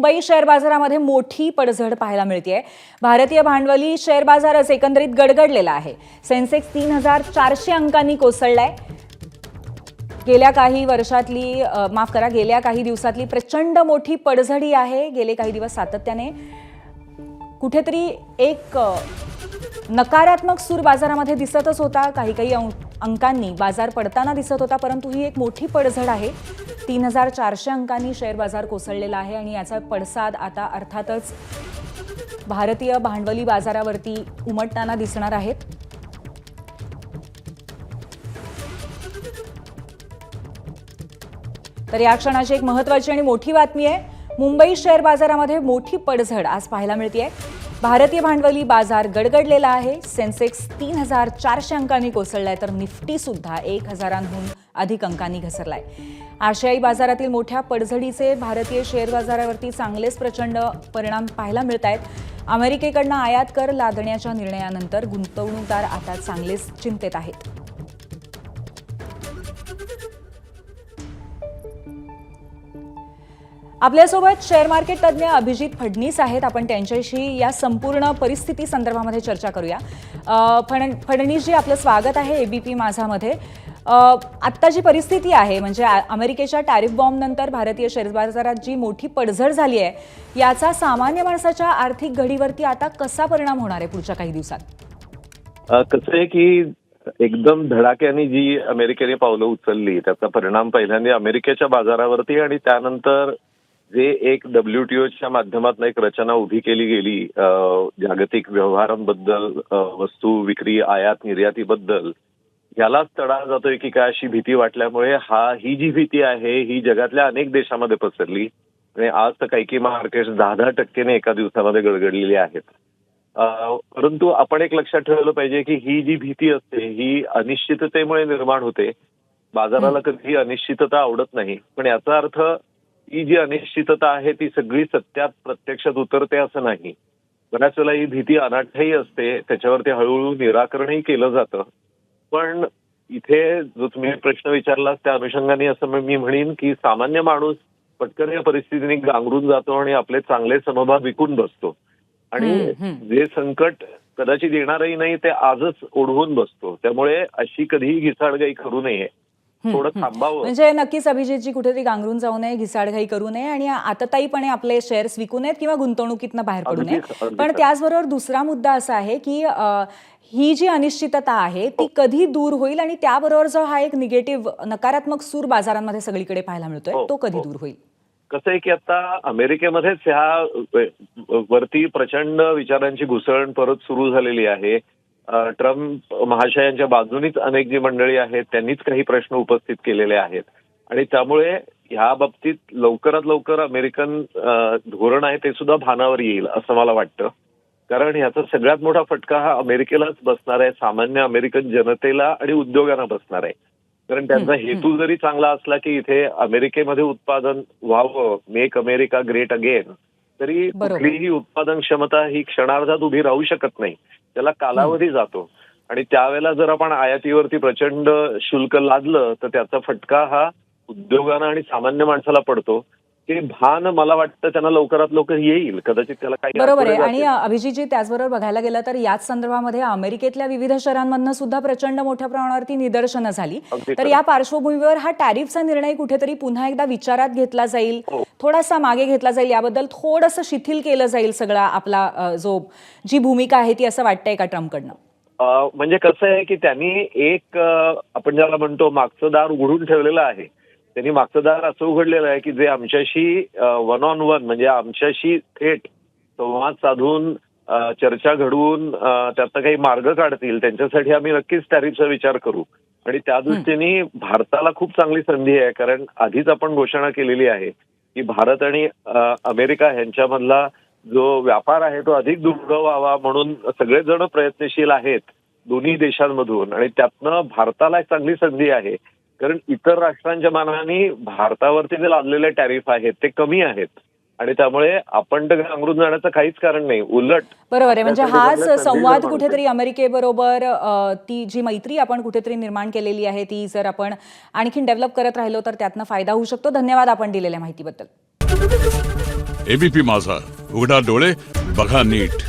Mumbai share बाजारामध्ये मोठी पडझड पाहायला मिळते। भारतीय भांडवली शेअर बाजारच एकंदरीत गडगडलेला आहे। सेन्सेक्स 3400 अंकांनी कोसळलाय। गेल्या काही दिवसातली प्रचंड मोठी पडझडी आहे। गेले काही दिवस सातत्याने कुठेतरी एक नकारात्मक सूर बाजारामध्ये दिसतच होता। काही अंकांनी बाजार पडताना दिसत होता, परंतु ही एक मोठी पडझड आहे। 3400 अंकांनी शेअर बाजार कोसळलेला आहे आणि याचा पडसाद आता अर्थातच भारतीय भांडवली बाजारावरती उमटताना दिसणार आहेत। तर या क्षणाची एक महत्त्वाची आणि मोठी बातमी आहे। मुंबई शेअर बाजारामध्ये मोठी पडझड आज पाहायला मिळते। भारतीय भांडवली बाजार गडगडलेला आहे। सेन्सेक्स 3400 अंकांनी कोसळलाय, तर निफ्टी सुद्धा 1000हून अधिक अंकांनी घसरलाय। आशियाई बाजारातील मोठ्या पडझडीचे भारतीय शेअर बाजारावरती चांगलेच प्रचंड परिणाम पाहायला मिळत आहेत। अमेरिकेकडून आयात कर लादण्याच्या निर्णयानंतर गुंतवणूकदार आता चांगलेच चिंतेत आहेत। आपल्यासोबत शेअर मार्केट तज्ञ अभिजित फडणीस आहेत। आपण त्यांच्याशी या संपूर्ण परिस्थिती संदर्भामध्ये चर्चा करूया। फडणीसजी, आपलं स्वागत आहे एबीपी माझामध्ये। आत्ता जी परिस्थिती आहे, म्हणजे अमेरिकेच्या टॅरिफ बॉम्ब नंतर भारतीय शेअर बाजारात जी मोठी पडझड झाली आहे, याचा सामान्य माणसाच्या आर्थिक घडीवरती आता कसा परिणाम होणार आहे पुढच्या काही दिवसात? कसं आहे की एकदम धडाक्याने जी अमेरिकेने पावलं उचलली, त्याचा परिणाम पहिल्यांदा अमेरिकेच्या बाजारावरती आणि त्यानंतर जे एक WTOच्या माध्यमातून एक रचना उभी केली गेली जागतिक व्यवहारांबद्दल, वस्तू विक्री आयात निर्यातीबद्दल, यालाच तडा जातोय की काय अशी भीती वाटल्यामुळे ही जी भीती आहे ही जगातल्या अनेक देशांमध्ये पसरली आणि आज तर काही मार्केट्स 10% एका दिवसामध्ये गडगडलेली आहेत। परंतु आपण एक लक्षात ठेवलं पाहिजे की ही जी भीती असते ही अनिश्चिततेमुळे निर्माण होते। बाजाराला कधी अनिश्चितता आवडत नाही, पण याचा अर्थ ही जी अनिश्चितता आहे ती सगळी सत्यात प्रत्यक्षात उतरते असं नाही। बऱ्याच वेळेला ही भीती अनाठही असते, त्याच्यावरती हळूहळू निराकरणही केलं जातं। पण इथे जो तुम्ही प्रश्न विचारला त्या अनुषंगाने असं मी म्हणेन की सामान्य माणूस पटकन या परिस्थितीने गांगरून जातो आणि आपले चांगले समभाग विकून बसतो आणि जे संकट कदाचित येणारही नाही ते आजच ओढवून बसतो। त्यामुळे अशी कधीही घिसाडघाई करू नये, थोडं थांबावं। म्हणजे नक्कीच अभिजितजी, कुठेतरी गांगरून जाऊ नये, घिसाडघाई करू नये आणि आतताईपणे आपले शेअर्स विकू नयेत किंवा गुंतवणुकीतनं बाहेर पडू नये। पण त्याचबरोबर दुसरा मुद्दा असा आहे की ही जी अनिश्चितता आहे ती कधी दूर होईल आणि त्याबरोबर जो हा एक नकारात्मक सूर बाजारांमध्ये सगळीकडे पाहायला मिळतोय, तो कधी दूर होईल? कसं आहे की आता अमेरिकेमध्येच वरती प्रचंड विचारांची घुसळण परत सुरू झालेली आहे। ट्रम्प महाशयांच्या बाजूनीच अनेक जी मंडळी आहेत त्यांनीच काही प्रश्न उपस्थित केलेले आहेत आणि त्यामुळे ह्या बाबतीत लवकरात लवकर अमेरिकन धोरण आहे ते सुद्धा भानावर येईल असं मला वाटतं। कारण ह्याचा सगळ्यात मोठा फटका हा अमेरिकेलाच बसणार आहे, सामान्य अमेरिकन जनतेला आणि उद्योगांना बसणार आहे। कारण त्यांचा हेतू जरी चांगला असला की इथे अमेरिकेमध्ये उत्पादन व्हावं, मेक अमेरिका ग्रेट अगेन, तरी कुठलीही उत्पादन क्षमता ही क्षणार्धात उभी राहू शकत नाही, त्याला कालावधी जातो आणि त्यावेळेला जर आपण आयातीवरती प्रचंड शुल्क लादलं तर त्याचा फटका हा उद्योगांना आणि सामान्य माणसाला पडतो। ते भान मला वाटतं त्यांना लवकरात लवकर येईल, कदाचित त्याला काही बरोबर आहे। आणि अभिजितजी, त्याचबरोबर बघायला गेलं तर याच संदर्भामध्ये अमेरिकेतल्या विविध शहरांमधनं सुद्धा प्रचंड मोठ्या प्रमाणावरती निदर्शनं झाली। तर या पार्श्वभूमीवर हा टॅरिफचा निर्णय कुठेतरी पुन्हा एकदा विचारात घेतला जाईल, थोडासा मागे घेतला जाईल, याबद्दल थोडंसं शिथिल केलं जाईल सगळा आपला जी भूमिका आहे ती, असं वाटतंय का ट्रम्पकडनं? म्हणजे कसं आहे की त्यांनी एक आपण ज्याला म्हणतो मागचं दार उघडून ठेवलेलं आहे। त्यांनी मागचं दार असं उघडलेलं आहे की जे आमच्याशी वन ऑन वन म्हणजे आमच्याशी थेट संवाद साधून चर्चा घडवून त्यातनं काही मार्ग काढतील त्यांच्यासाठी आम्ही नक्कीच टॅरिफचा विचार करू आणि त्या दृष्टीने भारताला खूप चांगली संधी आहे। कारण आधीच आपण घोषणा केलेली आहे की भारत आणि अमेरिका यांच्यामधला जो व्यापार आहे तो अधिक दृढ व्हावा म्हणून सगळेजण प्रयत्नशील आहेत दोन्ही देशांमधून आणि त्यातनं भारताला एक चांगली संधी आहे। कारण इतर राष्ट्रांच्या मानाने भारतावरती जे लादलेले टॅरिफ आहेत ते कमी आहेत आणि त्यामुळे आपण तर गांगरून जाण्याचं काहीच कारण नाही, उलट बरोबर आहे। म्हणजे हाच संवाद कुठेतरी अमेरिकेबरोबर ती जी मैत्री आपण कुठेतरी निर्माण केलेली आहे ती जर आपण आणखीन डेव्हलप करत राहिलो तर त्यातनं फायदा होऊ शकतो। धन्यवाद आपण दिलेल्या माहितीबद्दल। एबीपी माझा, उघडा डोळे बघा नीट.